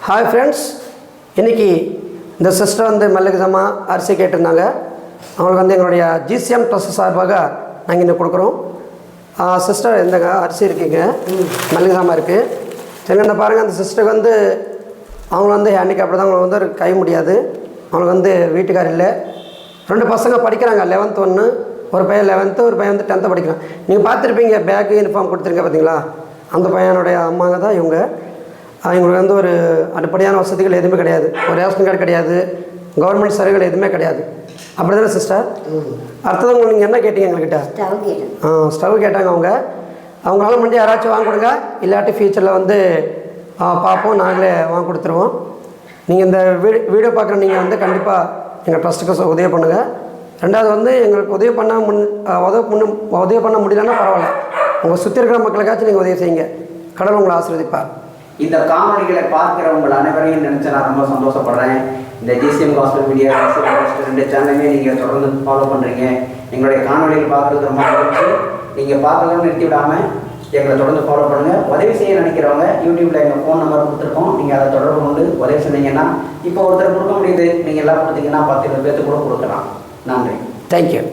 Hi friends, இன்றைக்கி இந்த sister வந்து மல்லிகை ஜாமான் அரிசி கேட்டிருந்தாங்க. அவங்களுக்கு வந்து எங்களுடைய ஜிசிஎம் ட்ரஸ்ட் சார்பாக நாங்கள் இங்கே கொடுக்குறோம். சிஸ்டர் இந்தங்க அரிசி இருக்குங்க, மல்லிகை ஜாமான் இருக்குது. சரி, இந்த பாருங்கள், அந்த சிஸ்டருக்கு வந்து அவங்க வந்து ஹேண்டிகேப்டு தான். அவங்களுக்கு வந்து ஒரு கை முடியாது. அவங்களுக்கு வந்து வீட்டுக்கார் இல்லை. 2 பசங்க படிக்கிறாங்க. 11th ஒன்று, ஒரு பையன் 11th, ஒரு பையன் வந்து 10th படிக்கிறான். நீங்கள் பார்த்துருப்பீங்க, பேக்கு யூனிஃபார்ம் கொடுத்துருங்க பார்த்தீங்களா, அந்த பையனுடைய அம்மாங்க தான் இவங்க. இவங்களுக்கு வந்து ஒரு அடிப்படையான வசதிகள் எதுவுமே கிடையாது. ஒரு ரேஷன் கார்டு கிடையாது, கவர்மெண்ட் சலுகைகள் எதுவுமே கிடையாது. அப்படி தானே சிஸ்டர்? அடுத்தது நீங்கள் என்ன கேட்டீங்க எங்கள்கிட்ட? ஸ்டவ் கேட்டாங்க அவங்க. அவங்களால முடிஞ்சு யாராச்சும் வாங்கி கொடுங்க, இல்லாட்டி ஃபியூச்சரில் வந்து பார்ப்போம், நாங்களே வாங்கி கொடுத்துருவோம். நீங்கள் இந்த வீடியோ பார்க்குற நீங்கள் வந்து கண்டிப்பாக எங்கள் ட்ரஸ்ட்டுக்கு உதவி பண்ணுங்கள். ரெண்டாவது வந்து எங்களுக்கு உதவி பண்ண முடியலன்னா பரவாயில்ல, உங்கள் சுற்றி இருக்கிற மக்களுக்காச்சும் நீங்கள் உதவி செய்யுங்க. கடவுள் உங்களை ஆசீர்வதிப்பார். இந்த காணொலிகளை பார்க்குறவங்க அனைவரையும் நினச்சி நான் ரொம்ப சந்தோஷப்படுறேன். இந்த ஜிசிஎம் காஸ்பல் மீடியா 2 சேனலுமே நீங்கள் தொடர்ந்து ஃபாலோ பண்ணுறீங்க. எங்களுடைய காணொலிகள் பார்க்குறது ரொம்ப மகிழ்ச்சி. நீங்கள் பார்க்கறதும் நிறுத்தி விடாமல் எங்களை தொடர்ந்து ஃபாலோ பண்ணுங்கள். உதவி செய்ய நினைக்கிறவங்க யூடியூப்பில் எங்கள் ஃபோன் நம்பர் கொடுத்துருக்கோம். நீங்கள் அதை தொடர்பு கொண்டு உதவி செஞ்சீங்கன்னா, இப்போ ஒருத்தர் கொடுக்க முடியுது, நீங்கள் எல்லாம் கொடுத்தீங்கன்னா 10-20 பேர்த்து கூட கொடுக்கலாம். நன்றி. தேங்க்யூ.